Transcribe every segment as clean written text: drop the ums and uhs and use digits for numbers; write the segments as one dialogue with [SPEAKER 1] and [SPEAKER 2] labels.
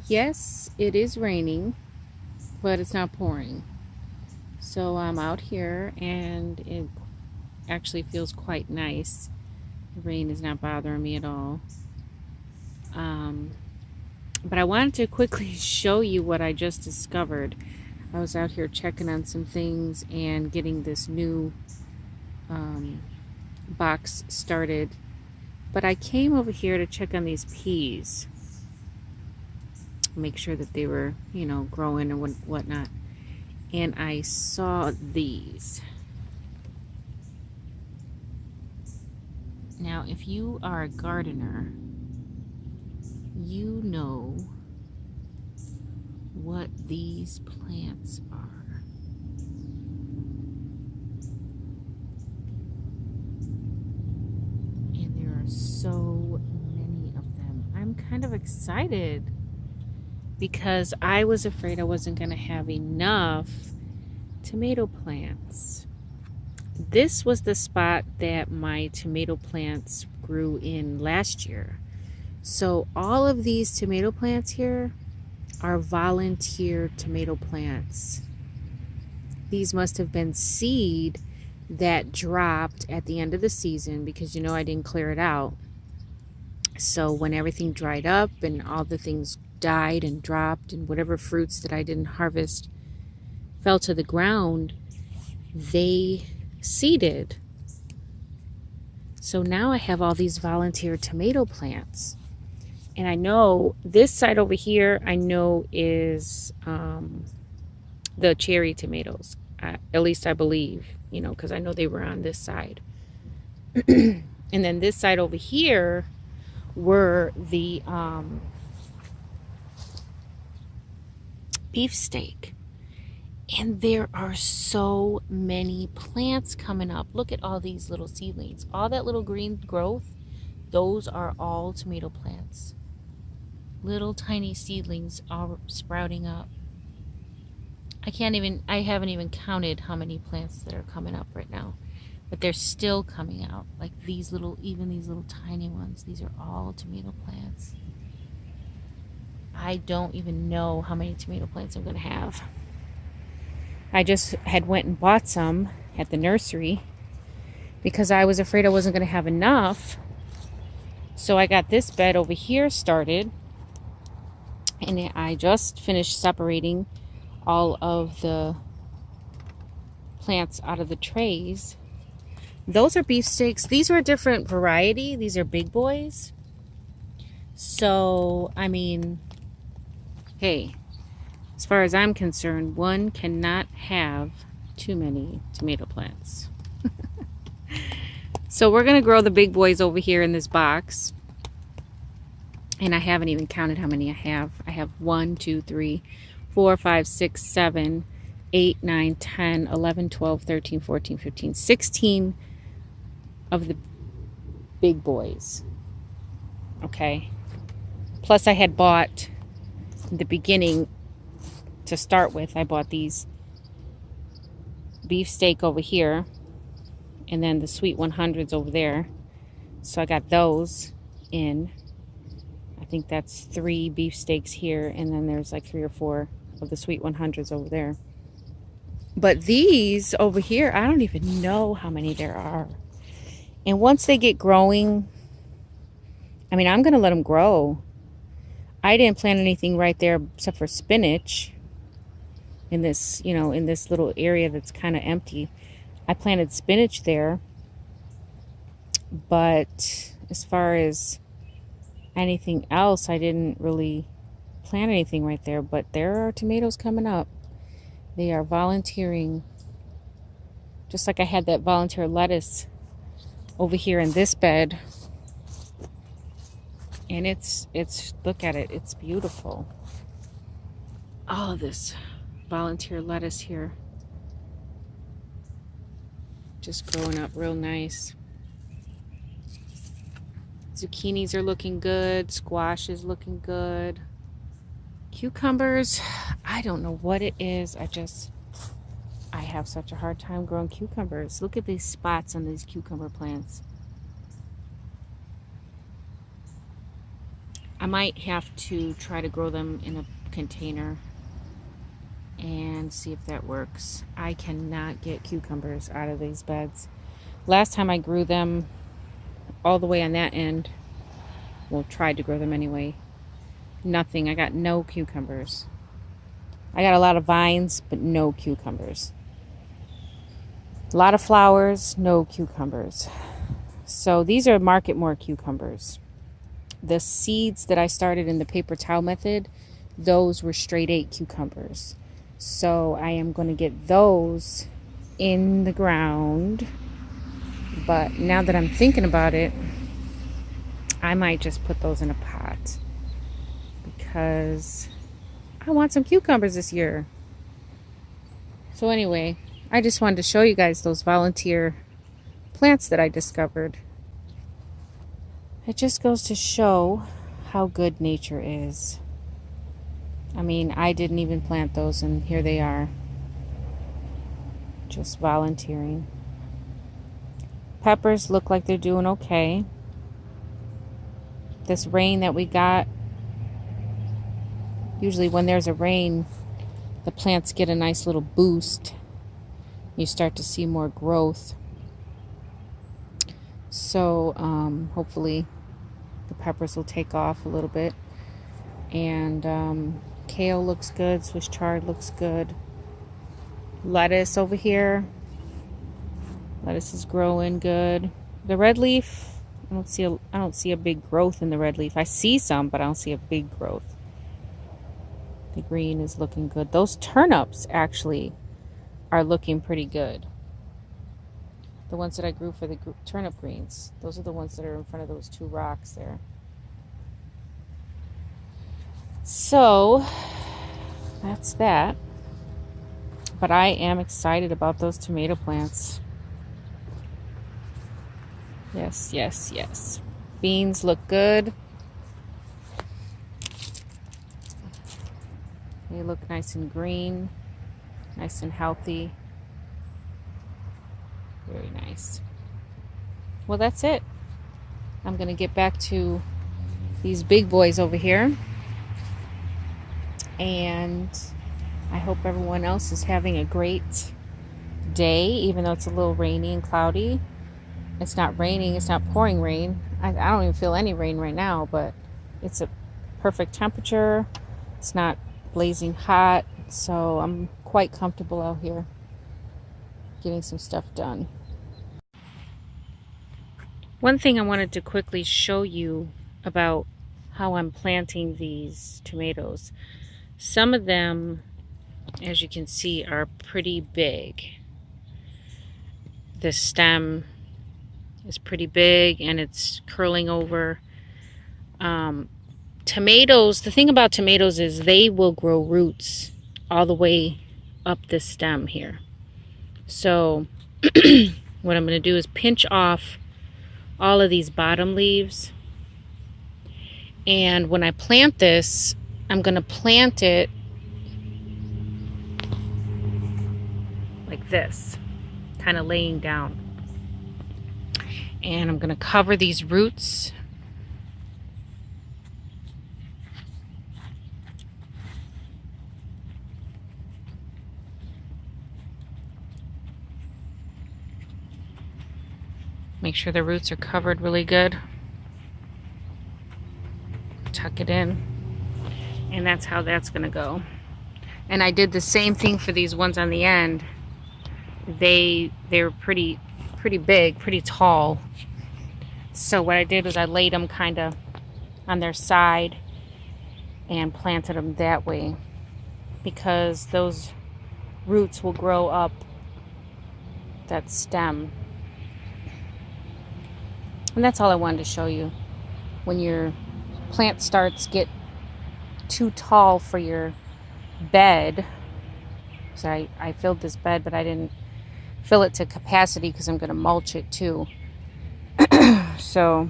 [SPEAKER 1] Yes, it is raining, but it's not pouring. So I'm out here and it actually feels quite nice. The rain is not bothering me at all. Um, but I wanted to quickly show you what I just discovered. I was out here checking on some things and getting this new um, box started. But I came over here to check on these peas, make sure that they were, growing and whatnot. And I saw these. Now, if you are a gardener, you know what these plants are. And there are so many of them. I'm kind of excited because I was afraid I wasn't going to have enough tomato plants. This was the spot that my tomato plants grew in last year. So all of these tomato plants here are volunteer tomato plants. These must have been seed that dropped at the end of the season because I didn't clear it out. So when everything dried up and all the things died and dropped and whatever fruits that I didn't harvest fell to the ground, they seeded. So now I have all these volunteer tomato plants. And I know this side over here, I know is the cherry tomatoes. At least I believe, because I know they were on this side. And then this side over here were the beefsteak. And there are so many plants coming up. Look at all these little seedlings. All that little green growth, those are all tomato plants. Little tiny seedlings all sprouting up. I haven't even counted how many plants that are coming up right now. But they're still coming out. Like even these little tiny ones. These are all tomato plants. I don't even know how many tomato plants I'm going to have. I just had went and bought some at the nursery because I was afraid I wasn't going to have enough. So I got this bed over here started. And I just finished separating all of the plants out of the trays. Those are beefsteaks. These are a different variety. These are big boys. So, I mean, hey, as far as I'm concerned, one cannot have too many tomato plants. So we're going to grow the big boys over here in this box. And I haven't even counted how many I have. I have 1, 2, 3, 4, 5, 6, 7, 8, 9, 10, 11, 12, 13, 14, 15, 16 of the big boys. Okay. Plus I had bought in the beginning to start with, I bought these beefsteak over here and then the sweet 100s over there. So I got those in. I think that's 3 beefsteaks here, and then there's like 3 or 4 of the sweet 100s over there. But these over here, I don't even know how many there are. And once they get growing, I mean, I'm going to let them grow. I didn't plant anything right there except for spinach in this, in this little area that's kind of empty. I planted spinach there. But as far as anything else, I didn't really plant anything right there. But there are tomatoes coming up. They are volunteering. Just like I had that volunteer lettuce over here in this bed. And it's look at it, it's beautiful. Oh, this volunteer lettuce here. Just growing up real nice. Zucchinis are looking good. Squash is looking good. Cucumbers, I don't know what it is. I have such a hard time growing cucumbers. Look at these spots on these cucumber plants. I might have to try to grow them in a container and see if that works. I cannot get cucumbers out of these beds. Last time I grew them all the way on that end, well, tried to grow them anyway, nothing. I got no cucumbers. I got a lot of vines, but no cucumbers. A lot of flowers, no cucumbers. So these are Market More cucumbers. The seeds that I started in the paper towel method, those were straight 8 cucumbers. So I am going to get those in the ground. But now that I'm thinking about it, I might just put those in a pot because I want some cucumbers this year. So anyway, I just wanted to show you guys those volunteer plants that I discovered. It just goes to show how good nature is. I mean, I didn't even plant those, and here they are, just volunteering. Peppers look like they're doing okay. This rain that we got, usually when there's a rain, the plants get a nice little boost. You start to see more growth. So hopefully the peppers will take off a little bit. And kale looks good. Swiss chard looks good. Lettuce over here. Lettuce is growing good. The red leaf, I don't see a big growth in the red leaf. I see some, but I don't see a big growth. The green is looking good. Those turnips actually are looking pretty good. The ones that I grew for the turnip greens, those are the ones that are in front of those 2 rocks there. So that's that. But I am excited about those tomato plants. Yes, yes, yes. Beans look good. They look nice and green, nice and healthy. Very nice. Well, that's it. I'm going to get back to these big boys over here. And I hope everyone else is having a great day, even though it's a little rainy and cloudy. It's not raining, it's not pouring rain. I don't even feel any rain right now, but it's a perfect temperature. It's not blazing hot, so I'm quite comfortable out here getting some stuff done. One thing I wanted to quickly show you about how I'm planting these tomatoes. Some of them, as you can see, are pretty big. The stem is pretty big and it's curling over. Tomatoes, the thing about tomatoes is they will grow roots all the way up this stem here. So what I'm going to do is pinch off all of these bottom leaves. And when I plant this, I'm going to plant it like this, kind of laying down. And I'm going to cover these roots. Make sure the roots are covered really good. Tuck it in. And that's how that's going to go. And I did the same thing for these ones on the end. They're pretty big, pretty tall. So what I did was I laid them kind of on their side and planted them that way, because those roots will grow up that stem. And that's all I wanted to show you. When your plant starts get too tall for your bed, so I filled this bed, but I didn't fill it to capacity because I'm going to mulch it too. So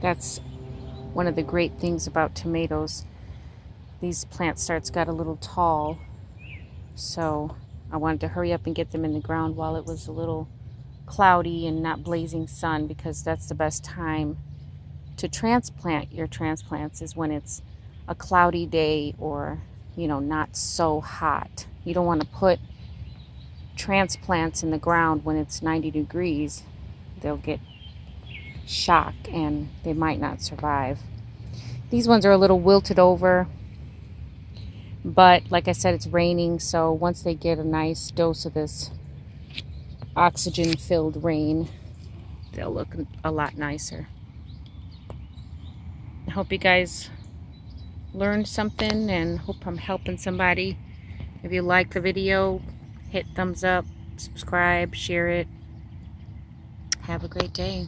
[SPEAKER 1] that's one of the great things about tomatoes. These plant starts got a little tall, so I wanted to hurry up and get them in the ground while it was a little cloudy and not blazing sun, because that's the best time to transplant your transplants, is when it's a cloudy day or, you know, not so hot. You don't want to put transplants in the ground when it's 90 degrees. They'll get shocked and they might not survive. These ones are a little wilted over, but like I said, it's raining, so once they get a nice dose of this oxygen-filled rain, they'll look a lot nicer. I hope you guys learned something and hope I'm helping somebody. If you like the video, hit thumbs up, subscribe, share it. Have a great day.